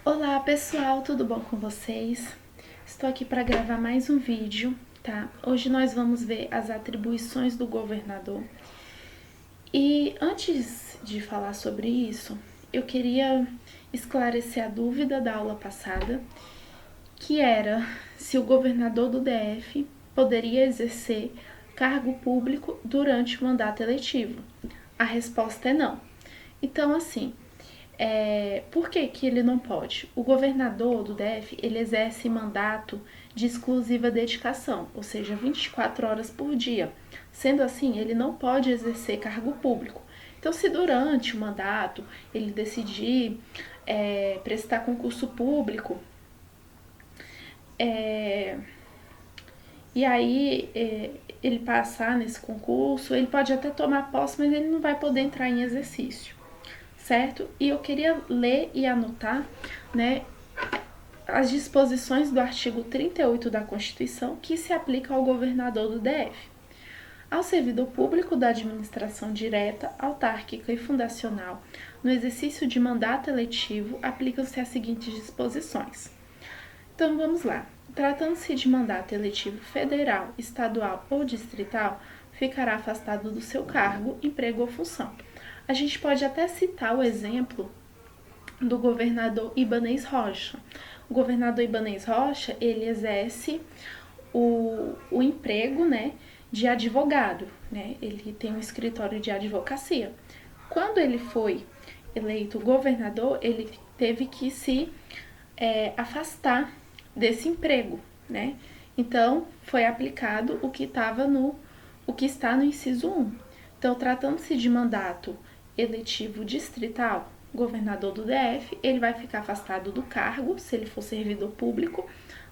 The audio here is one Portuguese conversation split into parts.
Olá pessoal, tudo bom com vocês? Estou aqui para gravar mais um vídeo, tá? Hoje nós vamos ver as atribuições do governador. E antes de falar sobre isso, eu queria esclarecer a dúvida da aula passada, que era se o governador do DF poderia exercer cargo público durante o mandato eletivo. A resposta é não. Então, assim, por que que ele não pode? O governador do DF, ele exerce mandato de exclusiva dedicação, ou seja, 24 horas por dia. Sendo assim, ele não pode exercer cargo público. Então, se durante o mandato ele decidir prestar concurso público, e aí ele passar nesse concurso, ele pode até tomar posse, mas ele não vai poder entrar em exercício, certo? E eu queria ler e anotar, né, as disposições do artigo 38 da Constituição que se aplica ao governador do DF. Ao servidor público da administração direta, autárquica e fundacional, no exercício de mandato eletivo, aplicam-se as seguintes disposições. Então vamos lá. Tratando-se de mandato eletivo federal, estadual ou distrital, ficará afastado do seu cargo, emprego ou função. A gente pode até citar o exemplo do governador Ibanez Rocha. O governador Ibanez Rocha, ele exerce o emprego, né, de advogado, né? Ele tem um escritório de advocacia. Quando ele foi eleito governador, ele teve que se afastar desse emprego, né? Então, foi aplicado o que está no inciso 1. Então, tratando-se de mandato eletivo distrital, governador do DF, ele vai ficar afastado do cargo, se ele for servidor público,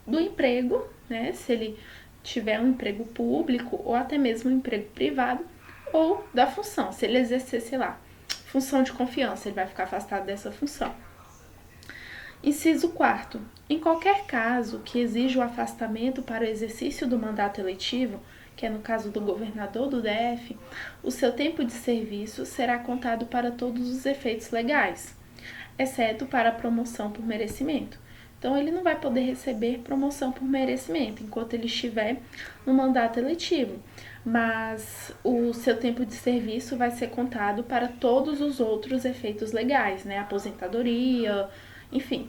do emprego, né? Se ele tiver um emprego público ou até mesmo um emprego privado, ou da função, se ele exercer, sei lá, função de confiança, ele vai ficar afastado dessa função. Inciso 4. Em qualquer caso que exija o afastamento para o exercício do mandato eletivo, que é no caso do governador do DF, o seu tempo de serviço será contado para todos os efeitos legais, exceto para a promoção por merecimento. Então, ele não vai poder receber promoção por merecimento enquanto ele estiver no mandato eletivo, mas o seu tempo de serviço vai ser contado para todos os outros efeitos legais, né? Aposentadoria, enfim.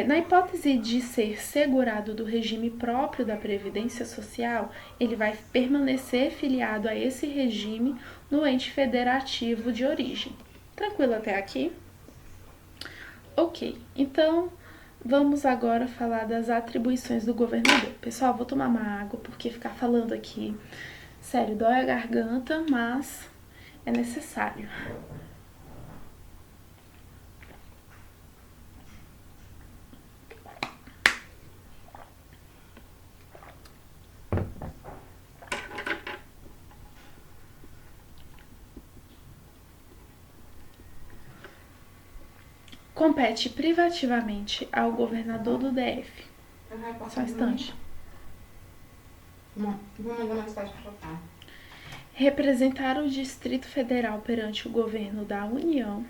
Na hipótese de ser segurado do regime próprio da Previdência Social, ele vai permanecer filiado a esse regime no ente federativo de origem. Tranquilo até aqui? Ok, então vamos agora falar das atribuições do governador. Pessoal, vou tomar uma água porque ficar falando aqui, sério, dói a garganta, mas é necessário. Compete privativamente ao governador do DF. Só um instante. Vou mandar uma mensagem pra cá. Representar o Distrito Federal perante o governo da União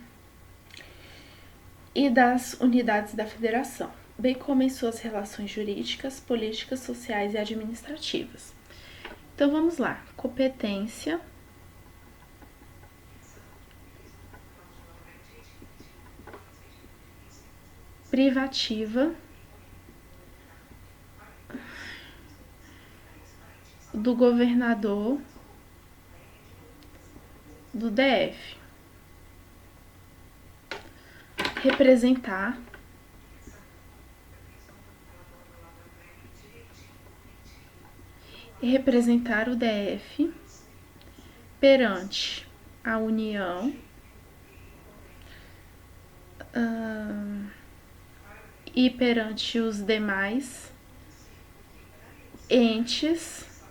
e das unidades da Federação, bem como em suas relações jurídicas, políticas, sociais e administrativas. Então vamos lá. Competência privativa do governador do DF. Representar o DF perante a União e perante os demais entes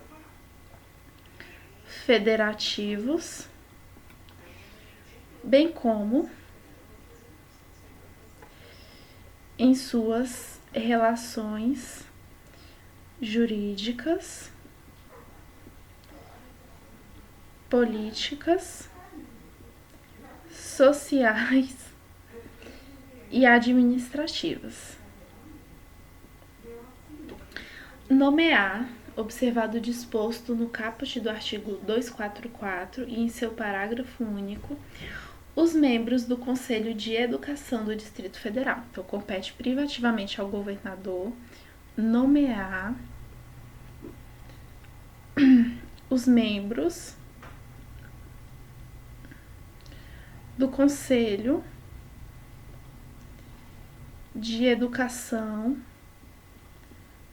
federativos, bem como em suas relações jurídicas, políticas, sociais e administrativas. Nomear, observado o disposto no caput do artigo 244 e em seu parágrafo único, os membros do Conselho de Educação do Distrito Federal. Então, compete privativamente ao governador nomear os membros do Conselho de Educação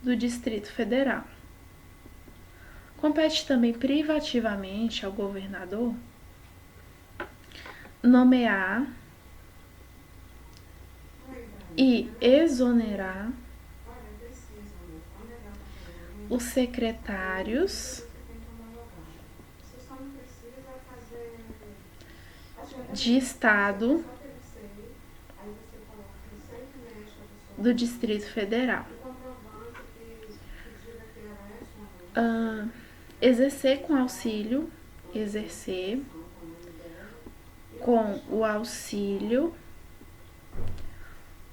do Distrito Federal. Compete também privativamente ao governador nomear e exonerar os secretários de Estado do Distrito Federal. Exercer com o auxílio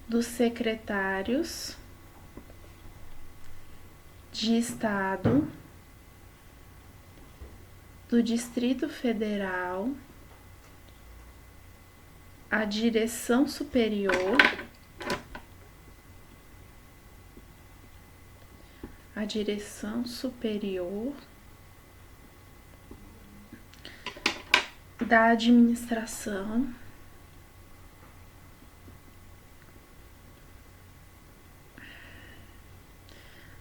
dos secretários de Estado do Distrito Federal, a direção superior da administração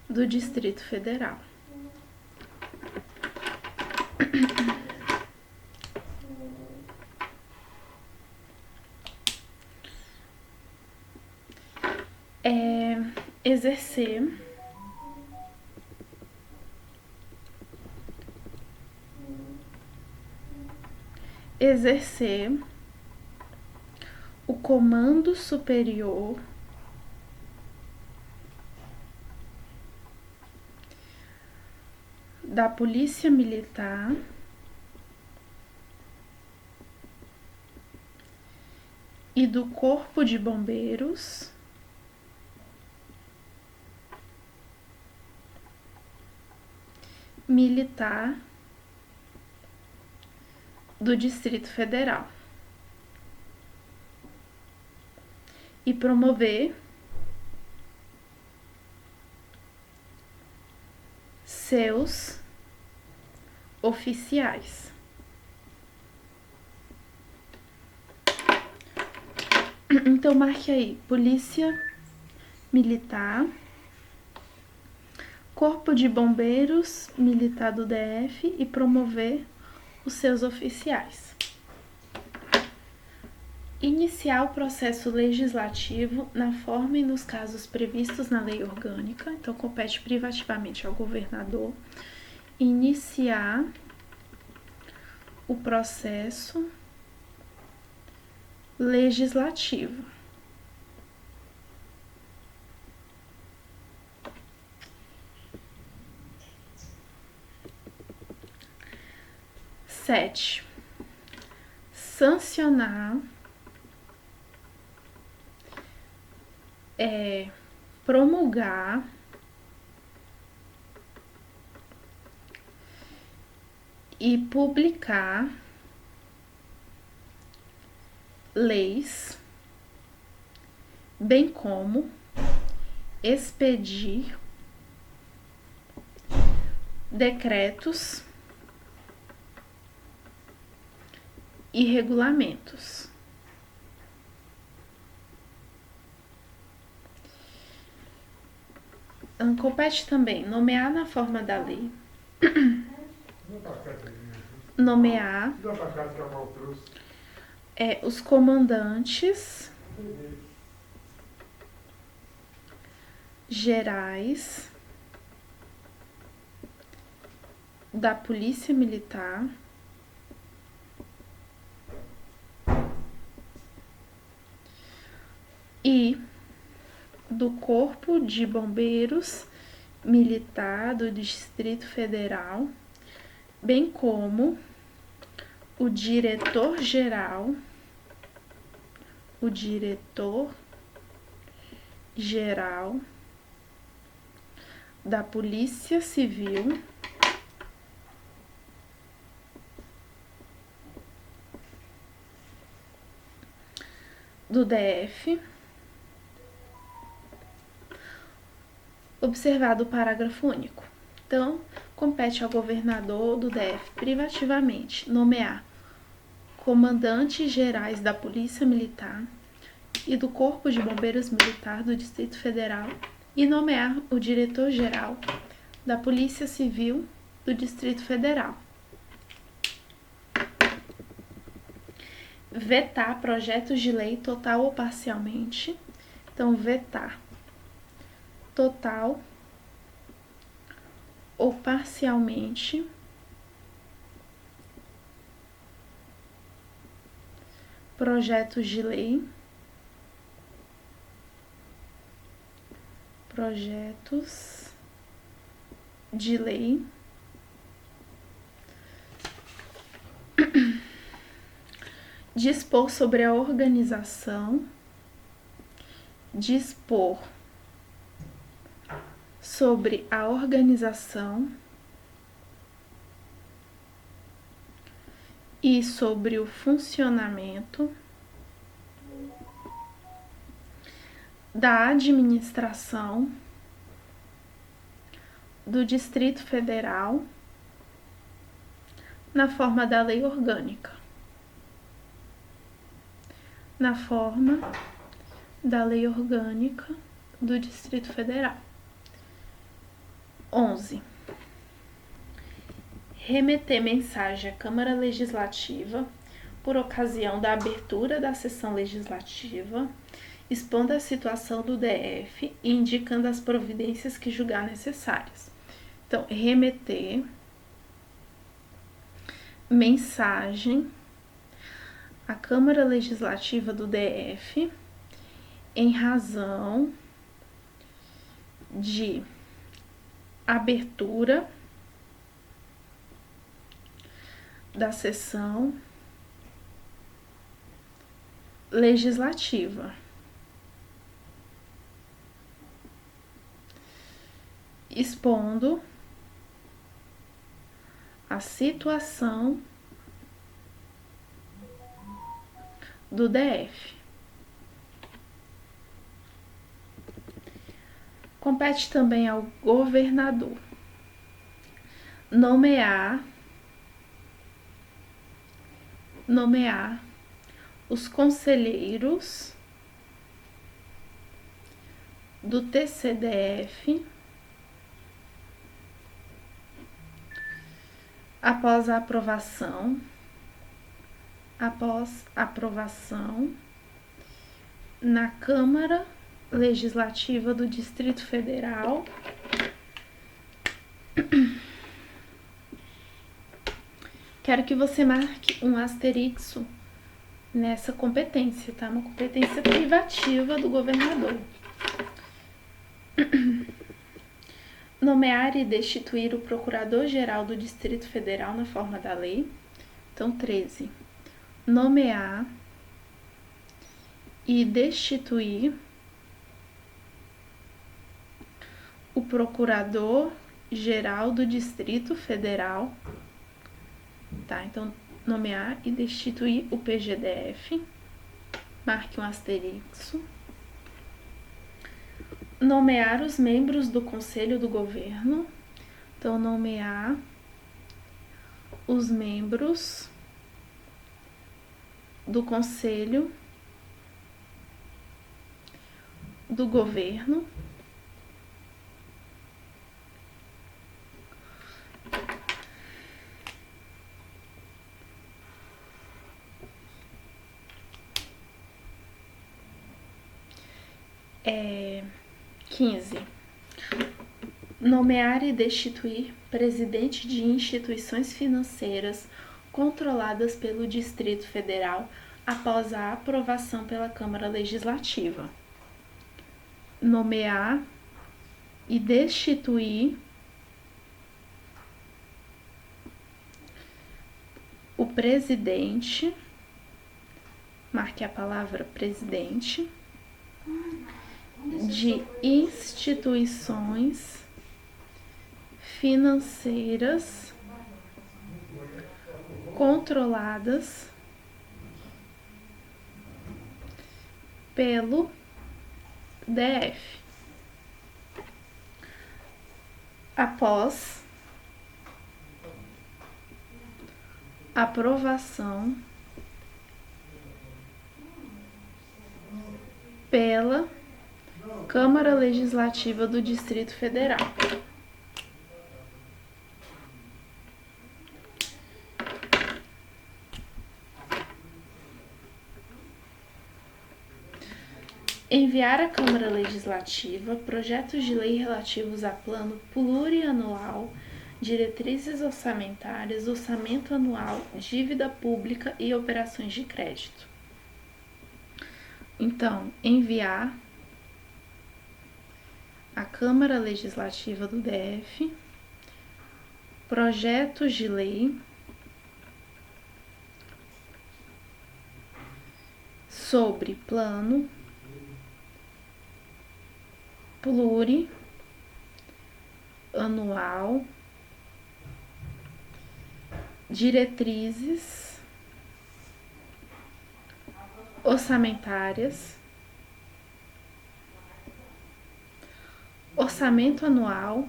do Distrito Federal. Exercer o comando superior da Polícia Militar e do Corpo de Bombeiros Militar do Distrito Federal e promover seus oficiais. Então, marque aí: Polícia Militar, Corpo de Bombeiros Militar do DF e promover os seus oficiais. Iniciar o processo legislativo na forma e nos casos previstos na lei orgânica. Então, compete privativamente ao governador iniciar o processo legislativo. Sete, sancionar, promulgar e publicar leis, bem como expedir decretos e regulamentos. Compete também nomear na forma da lei, nomear os comandantes gerais da Polícia Militar e do Corpo de Bombeiros Militar do Distrito Federal, bem como o diretor-geral Geral da Polícia Civil do DF, observado o parágrafo único. Então, compete ao governador do DF privativamente nomear comandantes gerais da Polícia Militar e do Corpo de Bombeiros Militar do Distrito Federal e nomear o diretor-geral da Polícia Civil do Distrito Federal. Vetar projetos de lei total ou parcialmente. Então, vetar total ou parcialmente projetos de lei, dispor sobre a organização, e sobre o funcionamento da administração do Distrito Federal na forma da lei orgânica. Do Distrito Federal. 11. Remeter mensagem à Câmara Legislativa por ocasião da abertura da sessão legislativa, expondo a situação do DF e indicando as providências que julgar necessárias. Então, remeter mensagem à Câmara Legislativa do DF em razão de abertura da sessão legislativa, expondo a situação do DF. Compete também ao governador nomear os conselheiros do TCDF após aprovação na Câmara Legislativa do Distrito Federal quero que você marque um asterisco nessa competência, tá? Uma competência privativa do governador. Nomear e destituir o Procurador-Geral do Distrito Federal na forma da lei. Então, 13. Nomear e destituir o Procurador-Geral do Distrito Federal. Tá, então, nomear e destituir o PGDF. Marque um asterisco. Nomear os membros do Conselho do Governo. Então, nomear os membros do Conselho do Governo. É, 15. Nomear e destituir presidente de instituições financeiras controladas pelo Distrito Federal após a aprovação pela Câmara Legislativa. Nomear e destituir o presidente, marque a palavra presidente, de instituições financeiras controladas pelo DF. Após aprovação pela Câmara Legislativa do Distrito Federal. Enviar à Câmara Legislativa projetos de lei relativos a plano plurianual, diretrizes orçamentárias, orçamento anual, dívida pública e operações de crédito. Então, enviar à Câmara Legislativa do DF projetos de lei sobre plano plurianual, diretrizes orçamentárias, orçamento anual,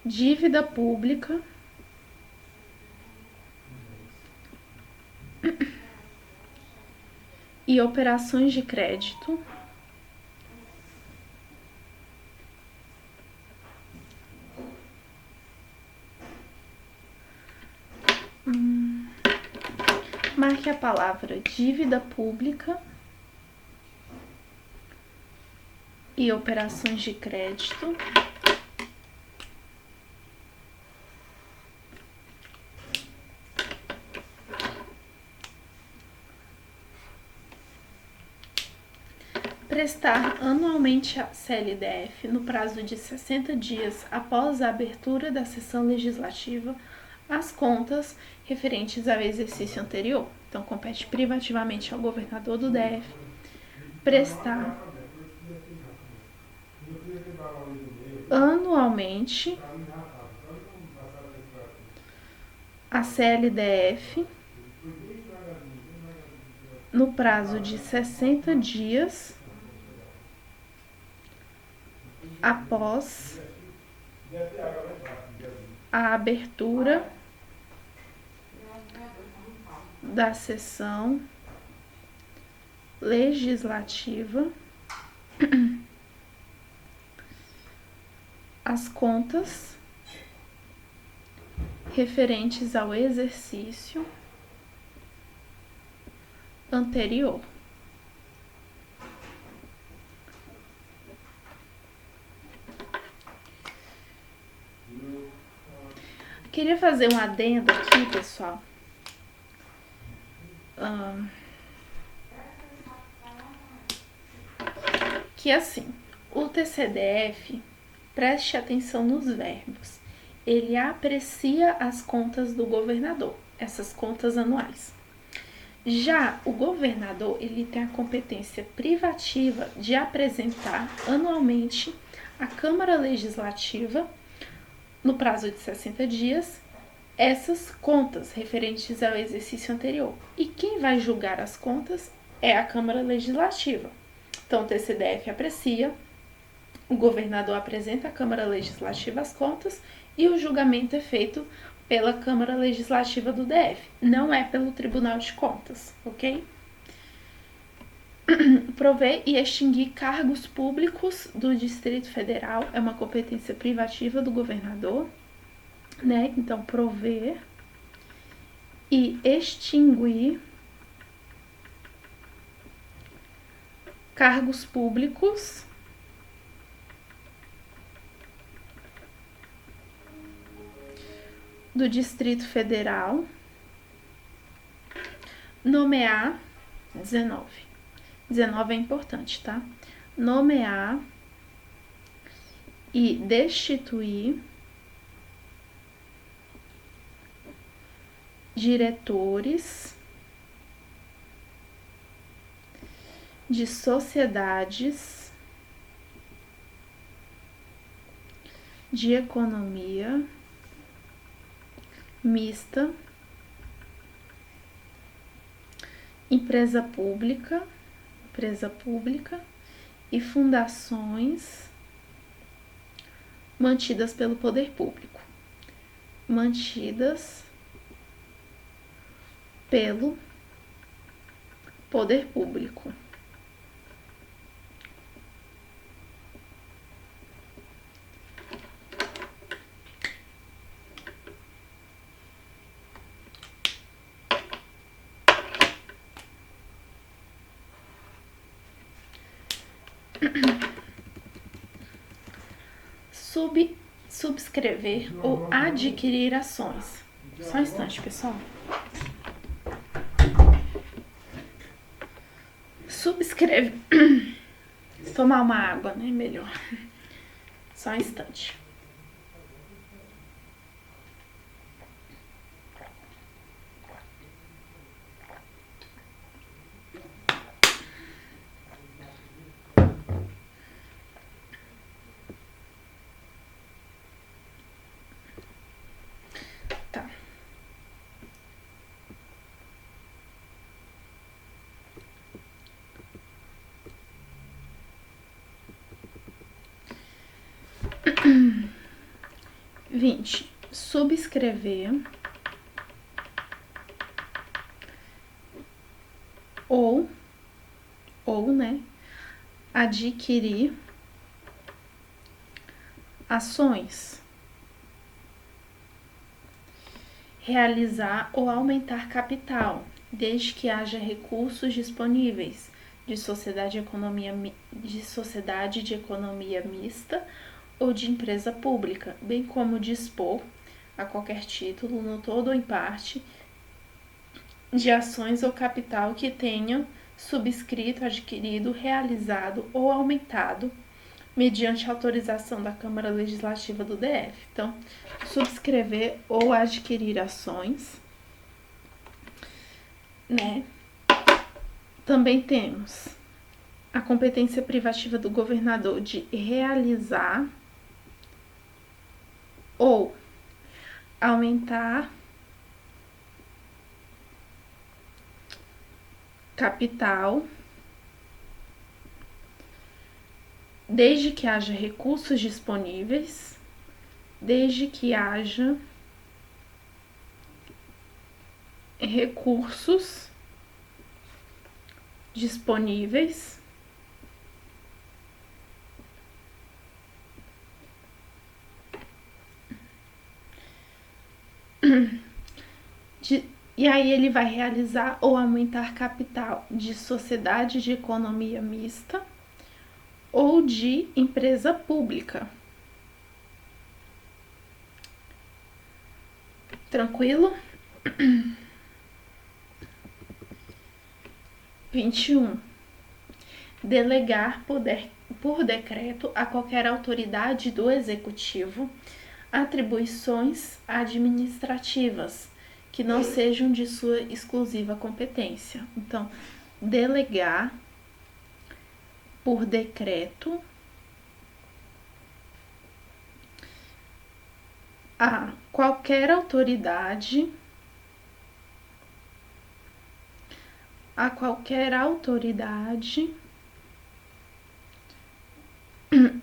dívida pública e operações de crédito, marque a palavra dívida pública e operações de crédito. Prestar anualmente a CLDF, no prazo de 60 dias após a abertura da sessão legislativa, as contas referentes ao exercício anterior. Então, compete privativamente ao governador do DF prestar anualmente a CLDF no prazo de 60 dias após a abertura da sessão legislativa, as contas referentes ao exercício anterior. Queria fazer um adendo aqui, pessoal. Que assim, o TCDF, preste atenção nos verbos. Ele aprecia as contas do governador, essas contas anuais. Já o governador, ele tem a competência privativa de apresentar anualmente à Câmara Legislativa, no prazo de 60 dias, essas contas referentes ao exercício anterior. E quem vai julgar as contas é a Câmara Legislativa. Então, o TCDF aprecia, o governador apresenta à Câmara Legislativa as contas e o julgamento é feito pela Câmara Legislativa do DF, não é pelo Tribunal de Contas, ok? Prover e extinguir cargos públicos do Distrito Federal é uma competência privativa do governador, né? Então, prover e extinguir cargos públicos do Distrito Federal, nomear 19 é importante, tá? Nomear e destituir diretores de sociedades de economia mista, empresa pública e fundações mantidas pelo poder público. Mantidas pelo poder público. Subscrever ou adquirir ações. Só um instante, pessoal. Subscrever. Tomar uma água, né? Melhor. Só um instante. Tá. Subscrever ou, né, adquirir ações, realizar ou aumentar capital, desde que haja recursos disponíveis de sociedade de economia mista ou de empresa pública, bem como dispor, a qualquer título, no todo ou em parte, de ações ou capital que tenham subscrito, adquirido, realizado ou aumentado mediante autorização da Câmara Legislativa do DF. Então, subscrever ou adquirir ações, né? Também temos a competência privativa do governador de realizar ou aumentar capital, desde que haja recursos disponíveis, desde que haja recursos disponíveis e aí ele vai realizar ou aumentar capital de sociedade de economia mista ou de empresa pública. Tranquilo? 21. Delegar por decreto a qualquer autoridade do Executivo atribuições administrativas que não sejam de sua exclusiva competência. Então, delegar por decreto a qualquer autoridade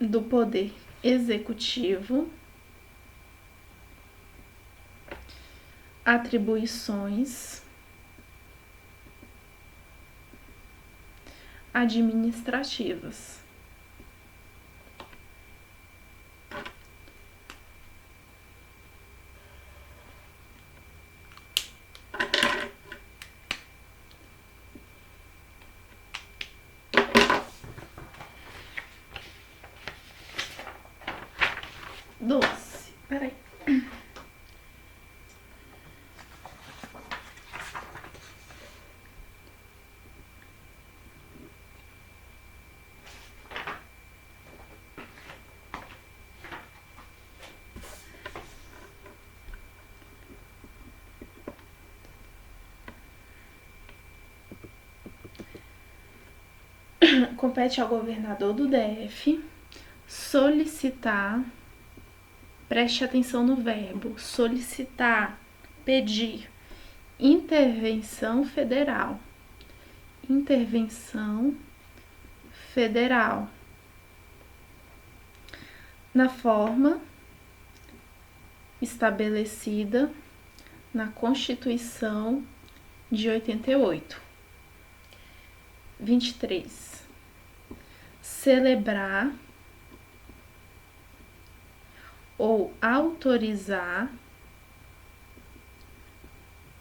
do Poder Executivo atribuições administrativas. Peraí. compete ao governador do DF solicitar, preste atenção no verbo, solicitar, pedir intervenção federal. Intervenção federal. Na forma estabelecida na Constituição de 88. 23. Celebrar ou autorizar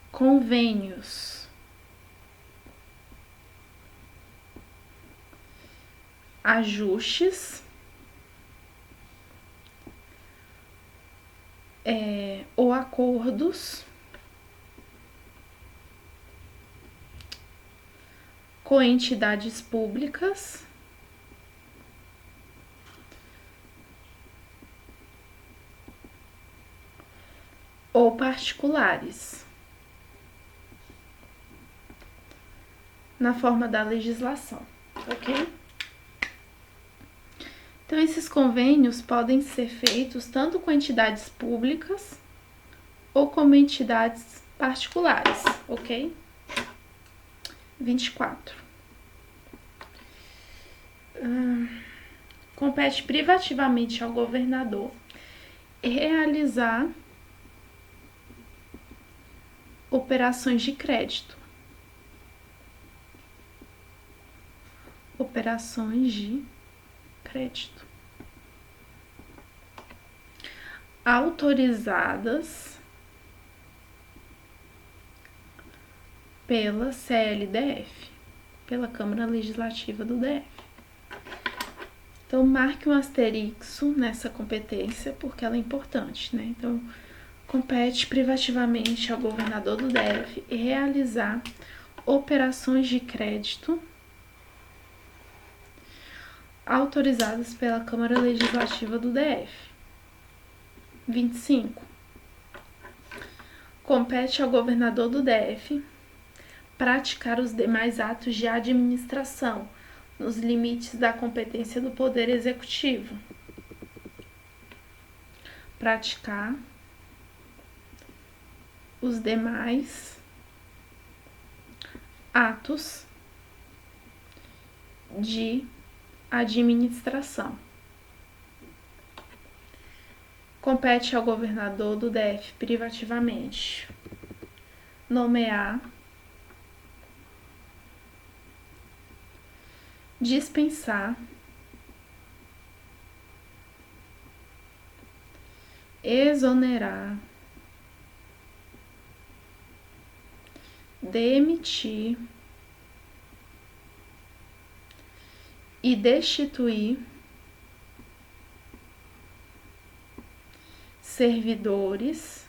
convênios, ajustes ou acordos com entidades públicas ou particulares, na forma da legislação, ok? Então, esses convênios podem ser feitos tanto com entidades públicas ou com entidades particulares, ok? 24. Compete privativamente ao governador realizar operações de crédito. Operações de crédito. Autorizadas pela CLDF, pela Câmara Legislativa do DF. Então, marque um asterisco nessa competência, porque ela é importante, né? Então, compete privativamente ao governador do DF realizar operações de crédito autorizadas pela Câmara Legislativa do DF. 25. Compete ao governador do DF praticar os demais atos de administração nos limites da competência do Poder Executivo. Praticar os demais atos de administração. Compete ao governador do DF privativamente nomear, dispensar, exonerar, demitir e destituir servidores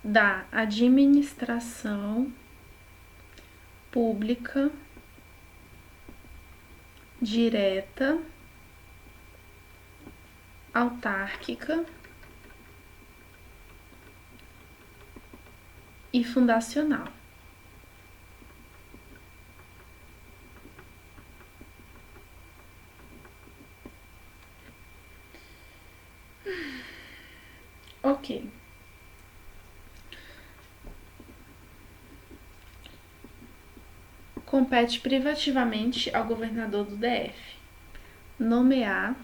da administração pública direta, autárquica e fundacional. Ok. Compete privativamente ao governador do DF nomear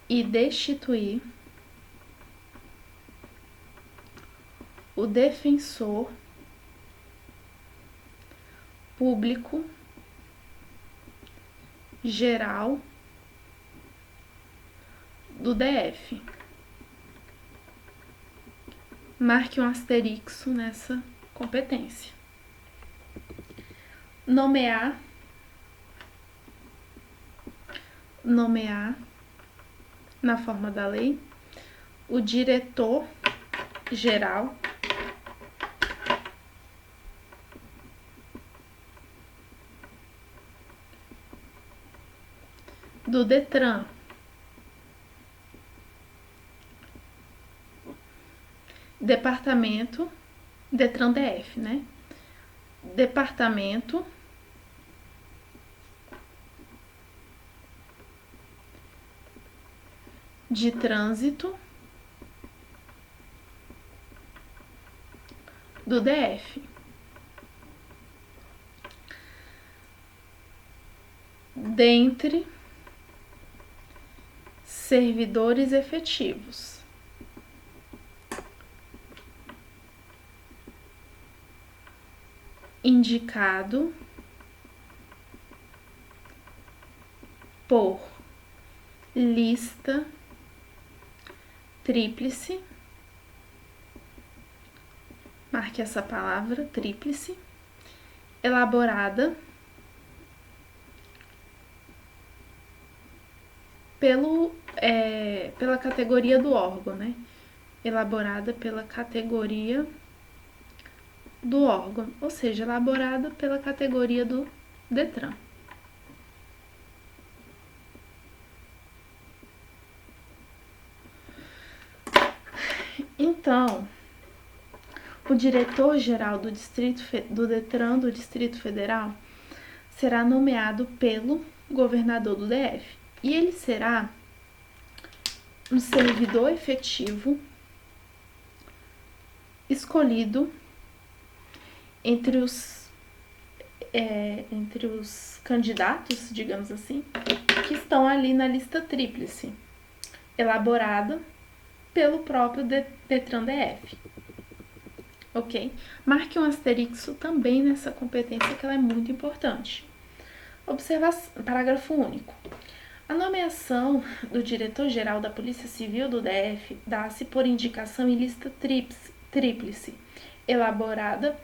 e destituir o defensor público geral do DF. Marque um asterisco nessa competência. Nomear na forma da lei o diretor-geral do Detran, Departamento Detran DF, né? Departamento de Trânsito do DF. Dentre servidores efetivos. Indicado por lista tríplice, marque essa palavra, tríplice, elaborada pela categoria do órgão, né? Elaborada pela categoria do órgão, ou seja, elaborada pela categoria do Detran. Então, o diretor-geral do Detran do Distrito Federal será nomeado pelo governador do DF. E ele será um servidor efetivo escolhido entre os candidatos, digamos assim, que estão ali na lista tríplice, elaborada pelo próprio Detran DF. Ok? Marque um asterisco também nessa competência, que ela é muito importante. Parágrafo único. A nomeação do diretor-geral da Polícia Civil do DF dá-se por indicação em lista tríplice, elaborada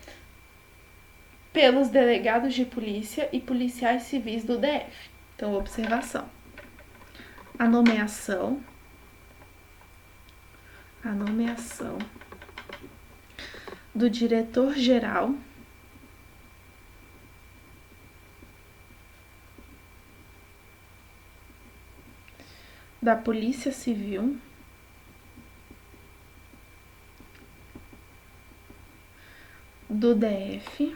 pelos delegados de polícia e policiais civis do DF. Então, observação. A nomeação do diretor-geral da Polícia Civil do DF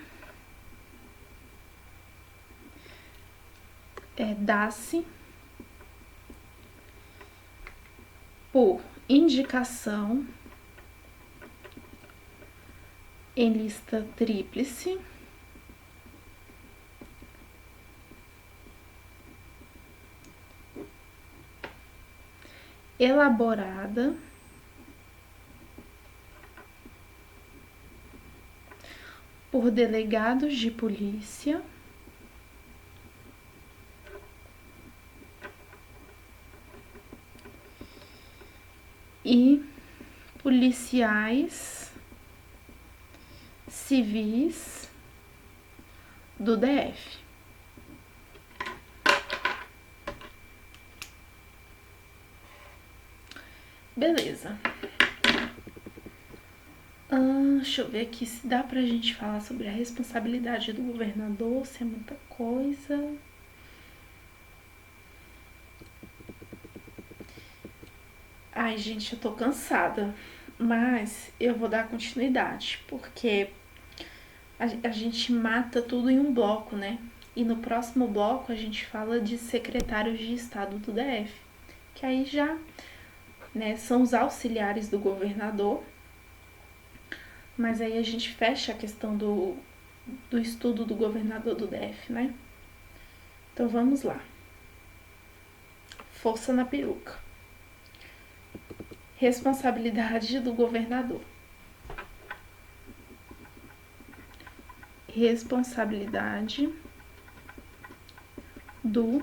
dá-se por indicação em lista tríplice elaborada por delegados de polícia e policiais civis do DF. Beleza. Deixa eu ver aqui se dá pra gente falar sobre a responsabilidade do governador, se é muita coisa. Ai, gente, eu tô cansada, mas eu vou dar continuidade, porque a gente mata tudo em um bloco, né? E no próximo bloco a gente fala de secretários de Estado do DF, que aí já, né, são os auxiliares do governador, mas aí a gente fecha a questão do estudo do governador do DF, né? Então vamos lá. Força na peruca. Responsabilidade do governador. Responsabilidade do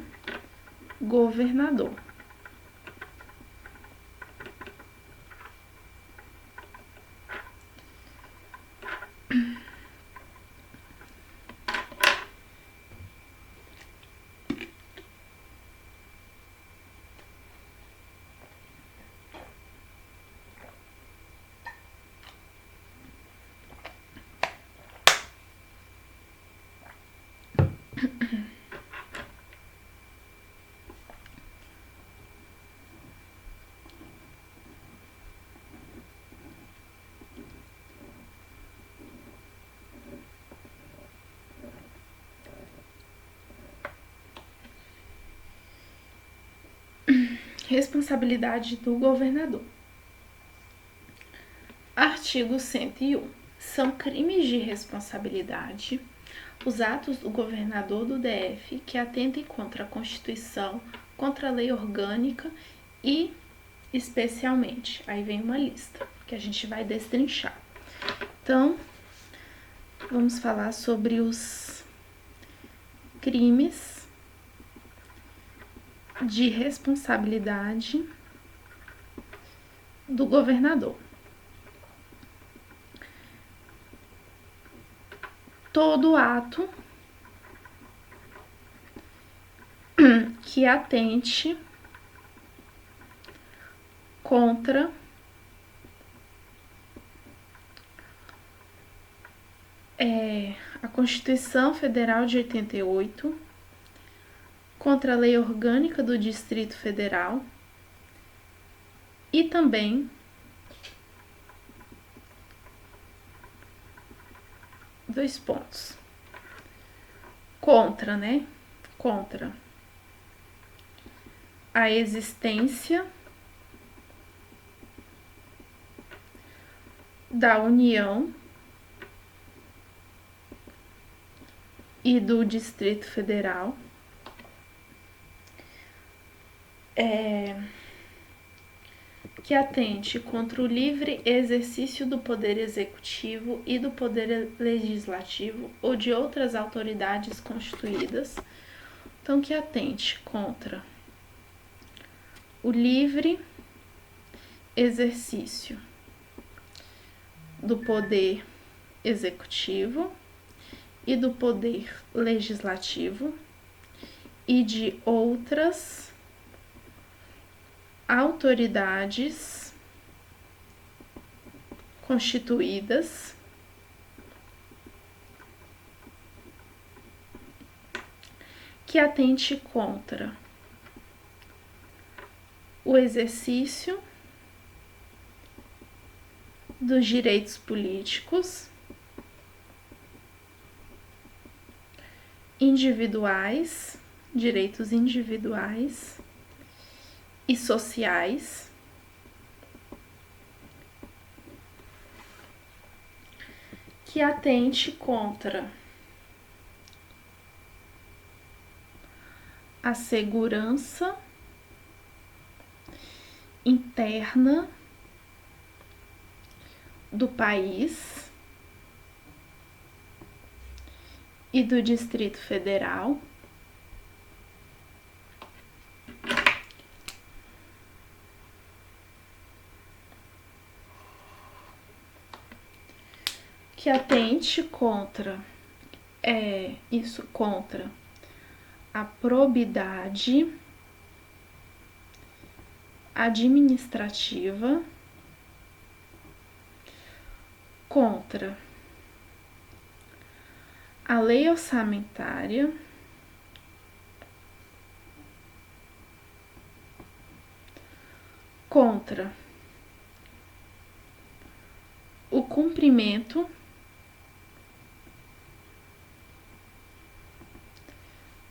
governador. Responsabilidade do governador. Artigo 101. São crimes de responsabilidade os atos do governador do DF que atentem contra a Constituição, contra a lei orgânica e, especialmente, aí vem uma lista que a gente vai destrinchar. Então, vamos falar sobre os crimes de responsabilidade do governador. Todo ato que atente contra a Constituição Federal de 88, contra a Lei Orgânica do Distrito Federal e também dois pontos. Contra a existência da União e do Distrito Federal, que atente contra o livre exercício do poder executivo e do poder legislativo ou de outras autoridades constituídas. Então, que atente contra o livre exercício do poder executivo e do poder legislativo e de outras autoridades constituídas que atente contra o exercício dos direitos políticos individuais, direitos individuais e sociais, que atente contra a segurança interna do país e do Distrito Federal, que atente contra contra a probidade administrativa, contra a lei orçamentária, contra o cumprimento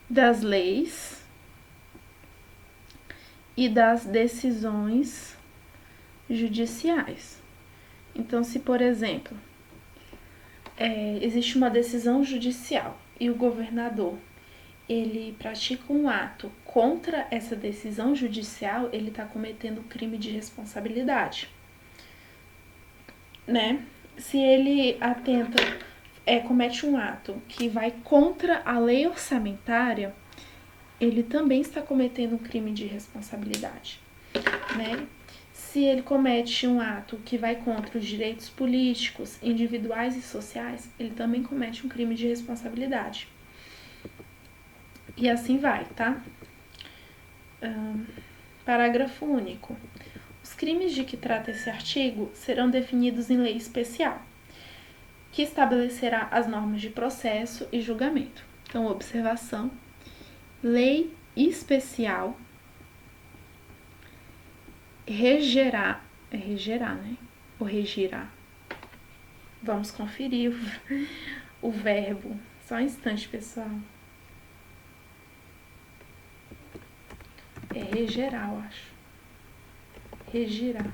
das leis e das decisões judiciais. Então, se, por exemplo, existe uma decisão judicial e o governador ele pratica um ato contra essa decisão judicial, ele está cometendo crime de responsabilidade, né? Se ele comete um ato que vai contra a lei orçamentária, ele também está cometendo um crime de responsabilidade, né? Se ele comete um ato que vai contra os direitos políticos, individuais e sociais, ele também comete um crime de responsabilidade. E assim vai, tá? Parágrafo único. Os crimes de que trata esse artigo serão definidos em lei especial, que estabelecerá as normas de processo e julgamento. Então, observação. Lei especial regerá, né? Ou regirá. Vamos conferir o verbo. Só um instante, pessoal. É regerá, eu acho. regirá.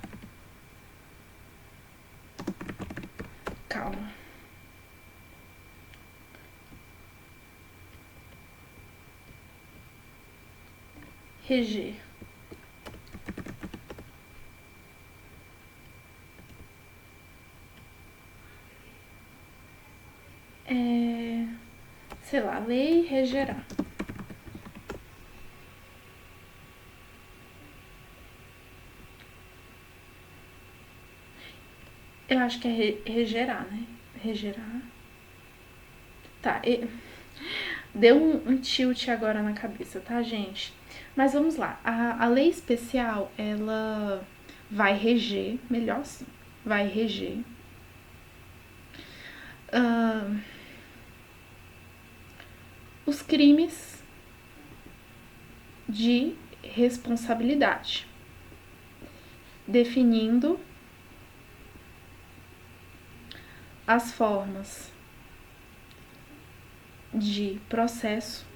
Calma. Reger. Sei lá, lei regerá. Eu acho que é regerá, né? Regerá. Tá, deu um tilt agora na cabeça, tá, gente? Mas vamos lá. A lei especial, ela vai reger, melhor assim, vai reger os crimes de responsabilidade, definindo as formas de processo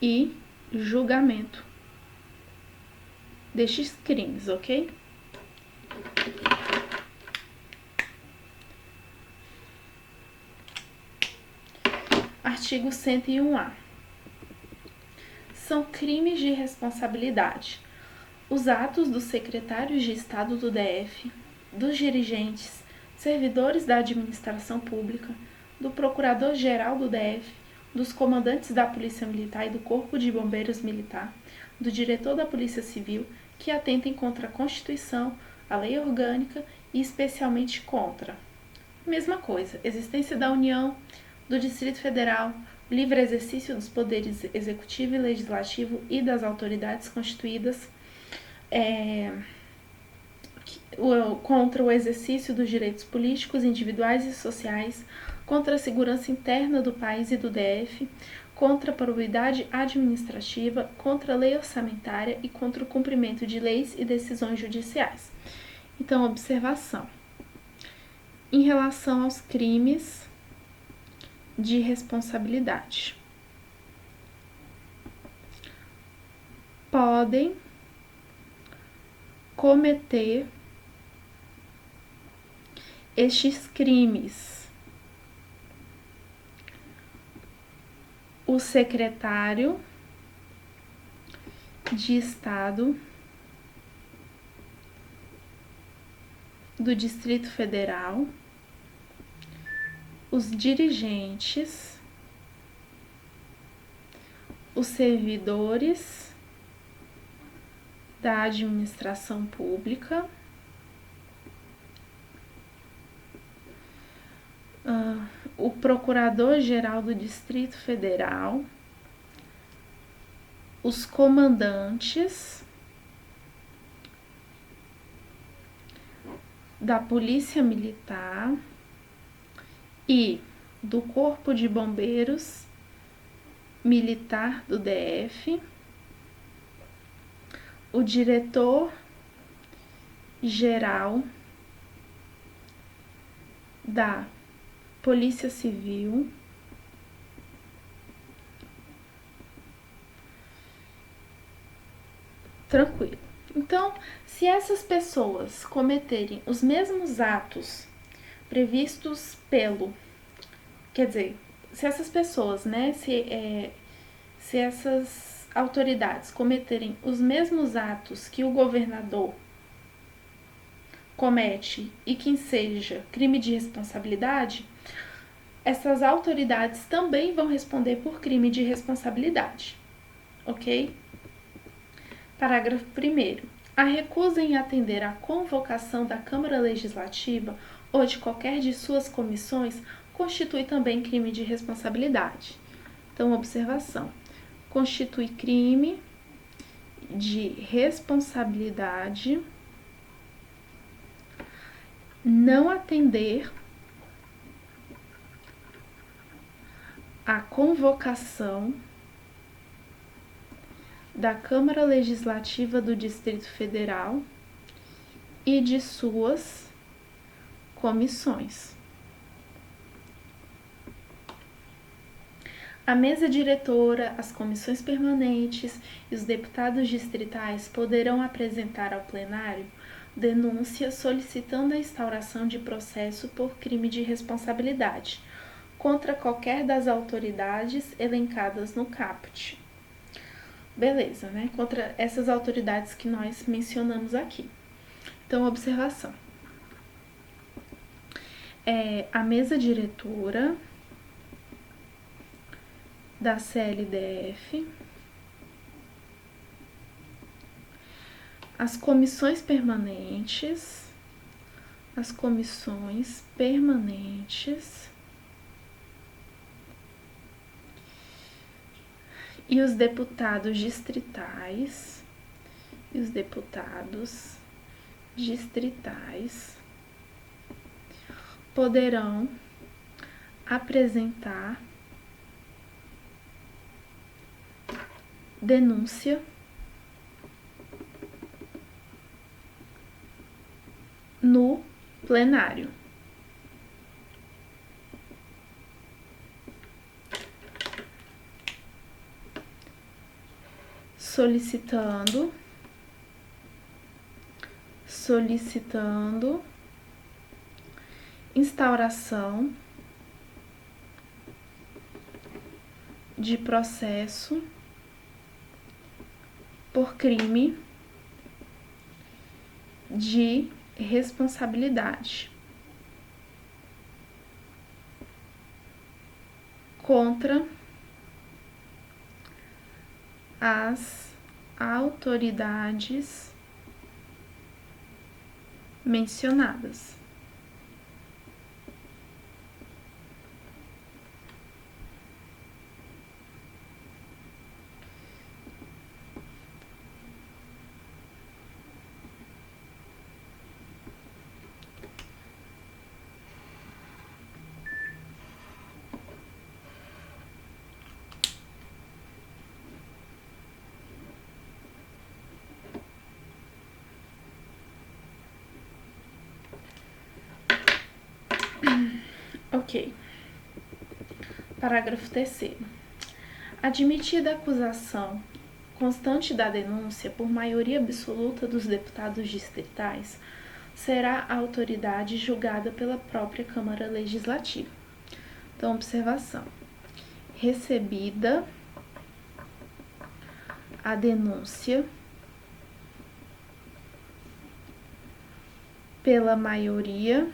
e julgamento destes crimes, ok? Artigo 101-A. São crimes de responsabilidade os atos dos secretários de Estado do DF, dos dirigentes, servidores da administração pública, do Procurador-Geral do DF, dos comandantes da Polícia Militar e do Corpo de Bombeiros Militar, do diretor da Polícia Civil, que atentem contra a Constituição, a lei orgânica e especialmente contra. Mesma coisa, existência da União, do Distrito Federal, livre exercício dos poderes executivo e legislativo e das autoridades constituídas, contra o exercício dos direitos políticos, individuais e sociais, contra a segurança interna do país e do DF, contra a probidade administrativa, contra a lei orçamentária e contra o cumprimento de leis e decisões judiciais. Então, observação. Em relação aos crimes de responsabilidade, podem cometer estes crimes o secretário de Estado do Distrito Federal, os dirigentes, os servidores da administração pública, o Procurador-Geral do Distrito Federal, os comandantes da Polícia Militar e do Corpo de Bombeiros Militar do DF, o diretor-geral da Polícia Civil, tranquilo. Então, se essas pessoas cometerem os mesmos atos previstos quer dizer, se essas pessoas, né, se essas autoridades cometerem os mesmos atos que o governador comete e que seja crime de responsabilidade, essas autoridades também vão responder por crime de responsabilidade, ok? Parágrafo 1º. A recusa em atender à convocação da Câmara Legislativa ou de qualquer de suas comissões constitui também crime de responsabilidade. Então, observação. Constitui crime de responsabilidade não atender à convocação da Câmara Legislativa do Distrito Federal e de suas comissões. A mesa diretora, as comissões permanentes e os deputados distritais poderão apresentar ao plenário denúncia solicitando a instauração de processo por crime de responsabilidade contra qualquer das autoridades elencadas no caput. Beleza, né? Contra essas autoridades que nós mencionamos aqui. Então, observação. A mesa diretora da CLDF, as comissões permanentes e os deputados distritais poderão apresentar denúncia no plenário. Solicitando instauração de processo por crime de responsabilidade contra as autoridades mencionadas. Ok. Parágrafo 3º. Admitida a acusação constante da denúncia por maioria absoluta dos deputados distritais, será a autoridade julgada pela própria Câmara Legislativa. Então, observação. Recebida a denúncia pela maioria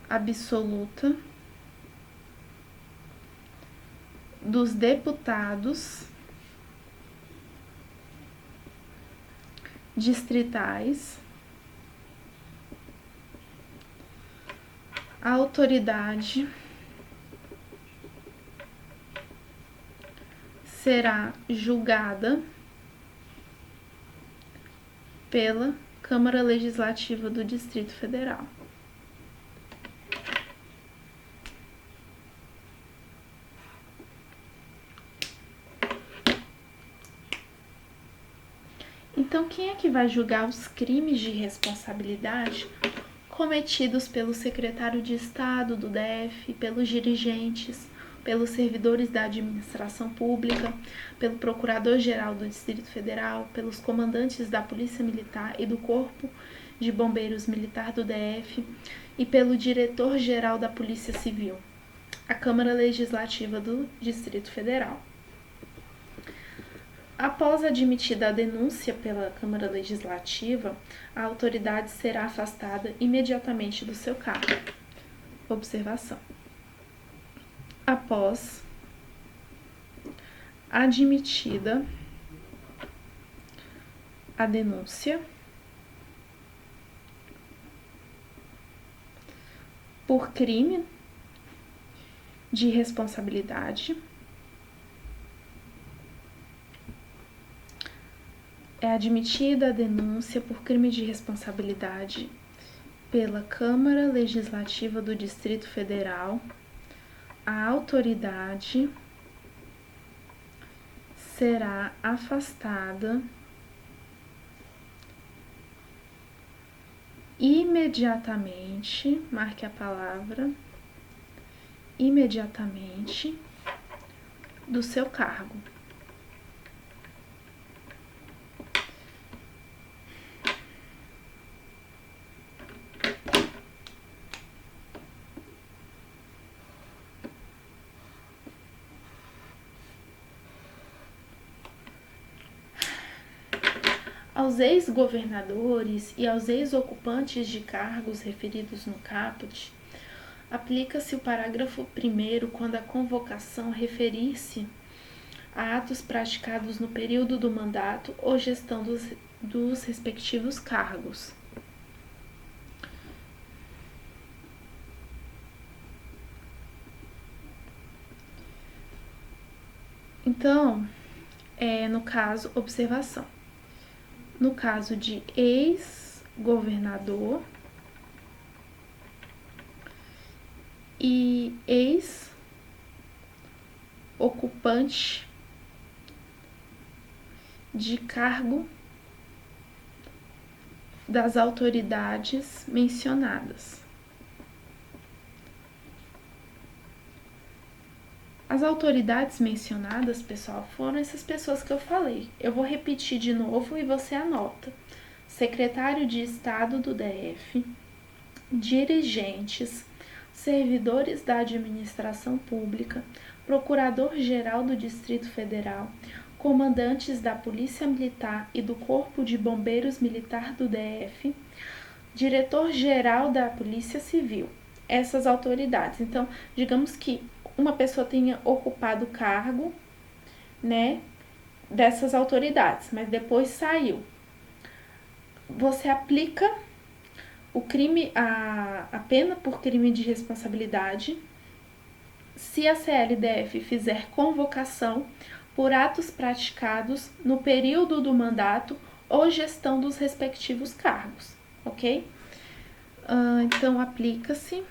absoluta dos deputados distritais, a autoridade será julgada pela Câmara Legislativa do Distrito Federal. Então, quem é que vai julgar os crimes de responsabilidade cometidos pelo secretário de Estado do DF, pelos dirigentes, pelos servidores da administração pública, pelo Procurador-Geral do Distrito Federal, pelos comandantes da Polícia Militar e do Corpo de Bombeiros Militar do DF e pelo Diretor-Geral da Polícia Civil, a Câmara Legislativa do Distrito Federal. Após admitida a denúncia pela Câmara Legislativa, a autoridade será afastada imediatamente do seu cargo. Observação. Após admitida a denúncia por crime de responsabilidade, é admitida a denúncia por crime de responsabilidade pela Câmara Legislativa do Distrito Federal, a autoridade será afastada imediatamente, marque a palavra, imediatamente do seu cargo. Aos ex-governadores e aos ex-ocupantes de cargos referidos no caput, aplica-se o parágrafo 1º quando a convocação referir-se a atos praticados no período do mandato ou gestão dos respectivos cargos. Então, no caso, observação. No caso de ex-governador e ex-ocupante de cargo das autoridades mencionadas. As autoridades mencionadas, pessoal, foram essas pessoas que eu falei. Eu vou repetir de novo e você anota. Secretário de Estado do DF, dirigentes, servidores da administração pública, procurador-geral do Distrito Federal, comandantes da Polícia Militar e do Corpo de Bombeiros Militar do DF, diretor-geral da Polícia Civil. Essas autoridades. Então, digamos que uma pessoa tenha ocupado o cargo, né, dessas autoridades, mas depois saiu. Você aplica o crime, a pena por crime de responsabilidade se a CLDF fizer convocação por atos praticados no período do mandato ou gestão dos respectivos cargos, ok? Então, aplica-se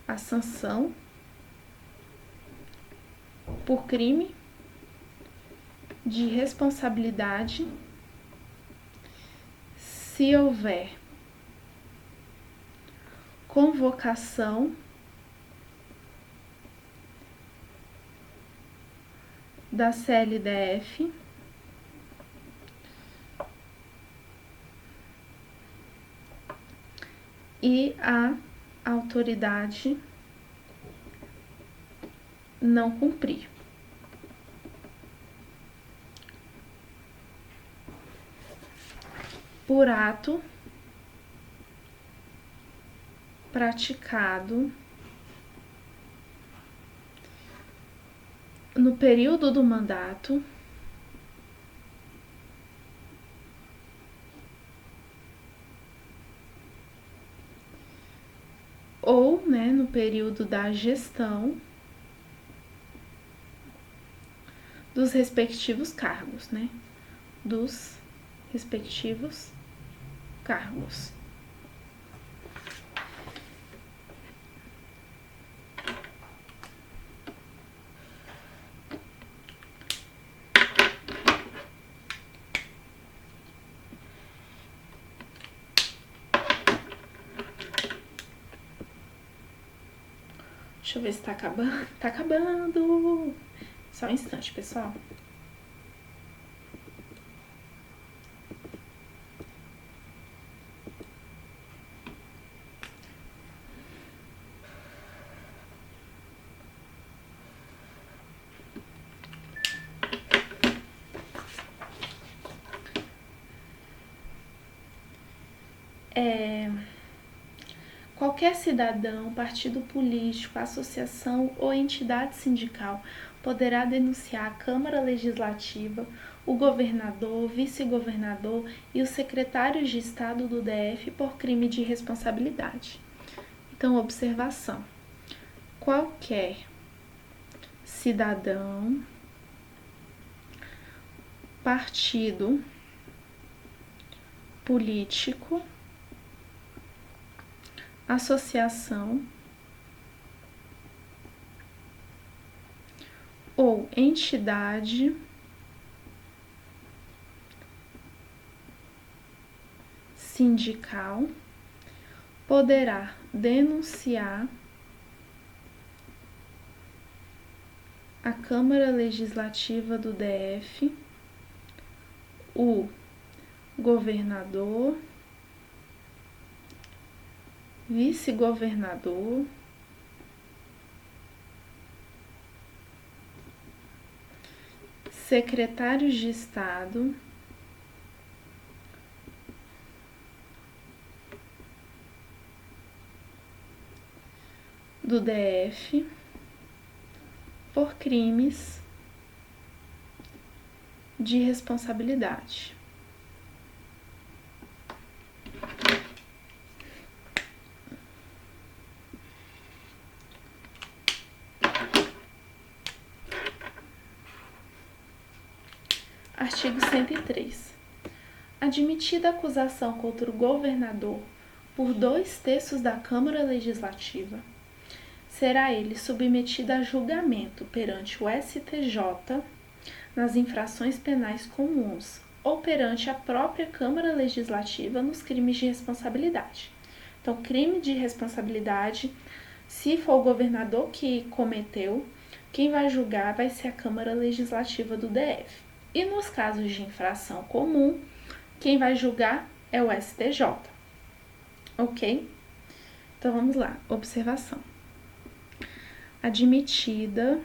a sanção por crime de responsabilidade se houver convocação da CLDF e a autoridade não cumprir. Por ato praticado no período do mandato ou, no período da gestão dos respectivos cargos, dos respectivos cargos. Deixa eu ver se tá acabando. Tá acabando! Só um instante, pessoal. Qualquer cidadão, partido político, associação ou entidade sindical poderá denunciar a Câmara Legislativa, o governador, vice-governador e os secretários de Estado do DF por crime de responsabilidade. Então, observação. Qualquer cidadão, partido político, associação ou entidade sindical poderá denunciar a Câmara Legislativa do DF, o governador, vice-governador, secretários de Estado, do DF por crimes de responsabilidade. Artigo 103. Admitida a acusação contra o governador por 2/3 da Câmara Legislativa, será ele submetido a julgamento perante o STJ nas infrações penais comuns ou perante a própria Câmara Legislativa nos crimes de responsabilidade. Então, crime de responsabilidade, se for o governador que cometeu, quem vai julgar vai ser a Câmara Legislativa do DF. E nos casos de infração comum, quem vai julgar é o STJ. Ok? Então, vamos lá. Observação. Admitida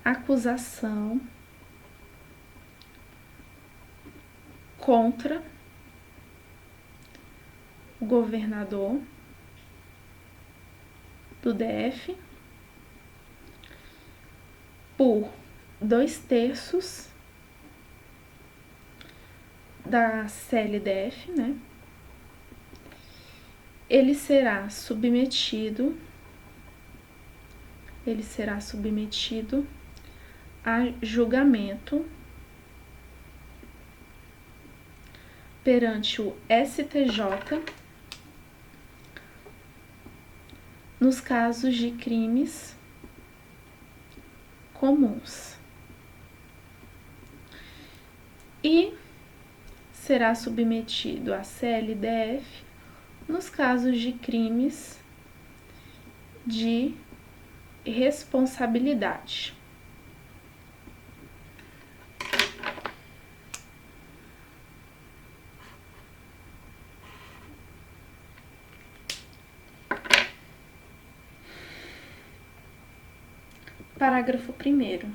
acusação contra o governador do DF por 2/3 da CLDF, né? Ele será submetido a julgamento perante o STJ nos casos de crimes comuns e será submetido à CLDF nos casos de crimes de responsabilidade. Parágrafo 1º.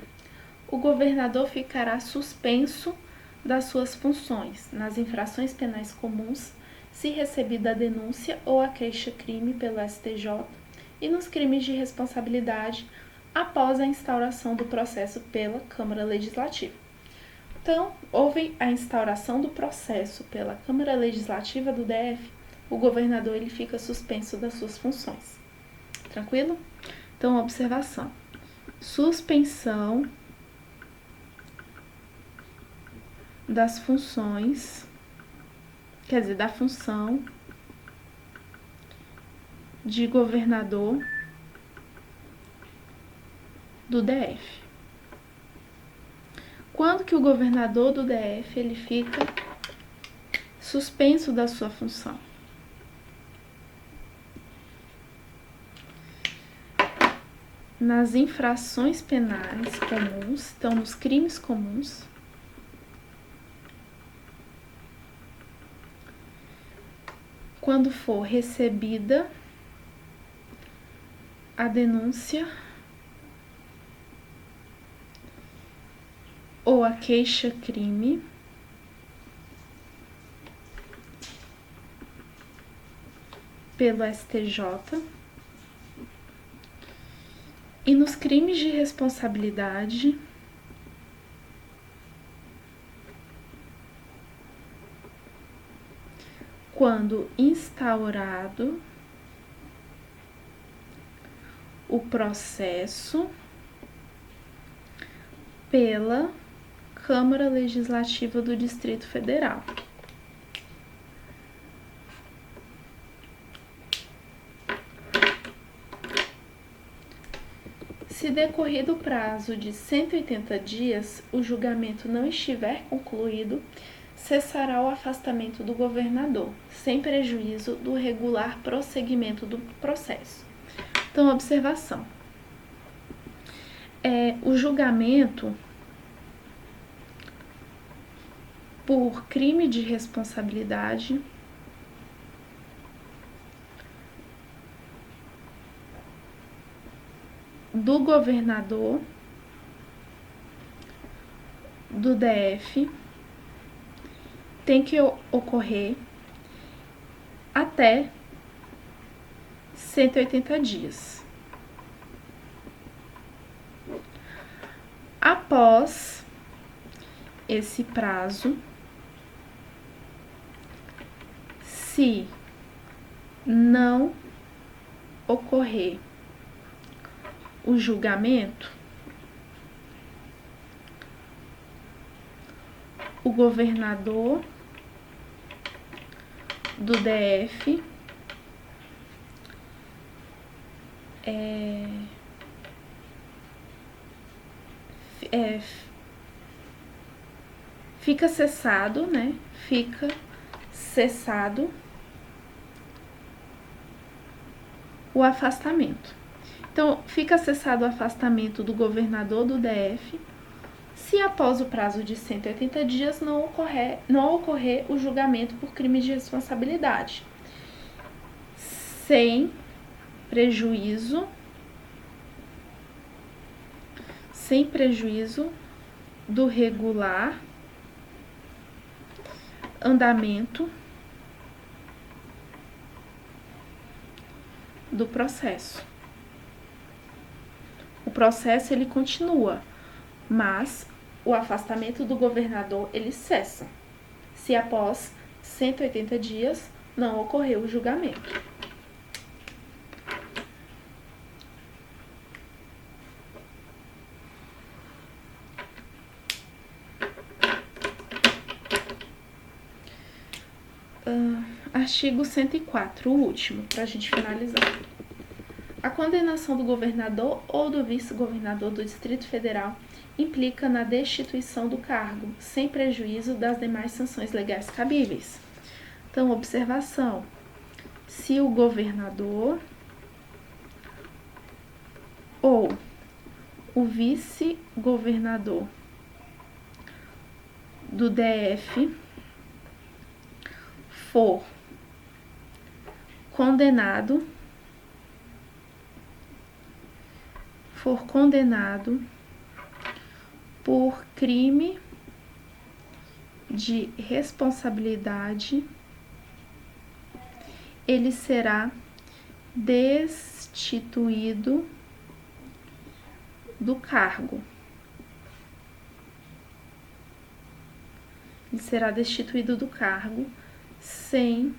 O governador ficará suspenso das suas funções nas infrações penais comuns, se recebida a denúncia ou a queixa-crime pelo STJ, e nos crimes de responsabilidade após a instauração do processo pela Câmara Legislativa. Então, houve a instauração do processo pela Câmara Legislativa do DF, o governador ele fica suspenso das suas funções. Tranquilo? Então, observação. Suspensão das funções, da função de governador do DF. Quando que o governador do DF ele fica suspenso da sua função? Nas infrações penais comuns, então nos crimes comuns, quando for recebida a denúncia ou a queixa-crime pelo STJ, e nos crimes de responsabilidade quando instaurado o processo pela Câmara Legislativa do Distrito Federal. Se decorrido o prazo de 180 dias, o julgamento não estiver concluído, cessará o afastamento do governador, sem prejuízo do regular prosseguimento do processo. Então, observação. O julgamento por crime de responsabilidade do governador do DF tem que ocorrer até 180 dias. Após esse prazo, se não ocorrer o julgamento, o governador do DF fica cessado, né? Fica cessado o afastamento. Então, fica cessado o afastamento do governador do DF se após o prazo de 180 dias não ocorrer o julgamento por crime de responsabilidade, sem prejuízo do regular andamento do processo. O processo ele continua, mas o afastamento do governador ele cessa, se após 180 dias não ocorrer o julgamento. Artigo 104, o último, para a gente finalizar. A condenação do governador ou do vice-governador do Distrito Federal implica na destituição do cargo, sem prejuízo das demais sanções legais cabíveis. Então, observação: se o governador ou o vice-governador do DF for condenado por crime de responsabilidade, ele será destituído do cargo. Ele será destituído do cargo sem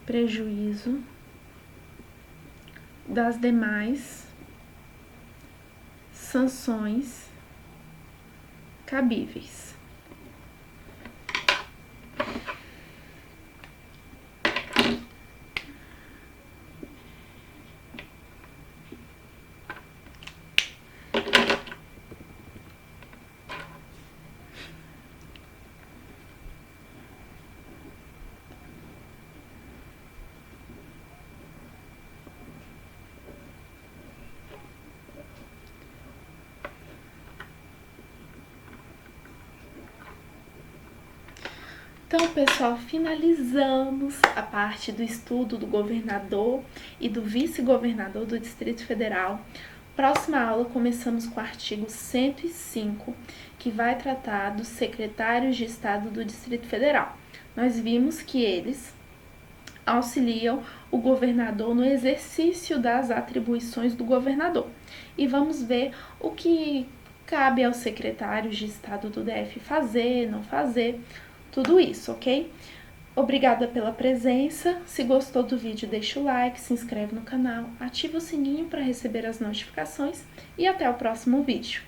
prejuízo das demais sanções cabíveis. Então, pessoal, finalizamos a parte do estudo do governador e do vice-governador do Distrito Federal. Próxima aula, começamos com o artigo 105, que vai tratar dos secretários de Estado do Distrito Federal. Nós vimos que eles auxiliam o governador no exercício das atribuições do governador. E vamos ver o que cabe aos secretários de Estado do DF fazer, não fazer, tudo isso, ok? Obrigada pela presença. Se gostou do vídeo, deixa o like, se inscreve no canal, ativa o sininho para receber as notificações e até o próximo vídeo.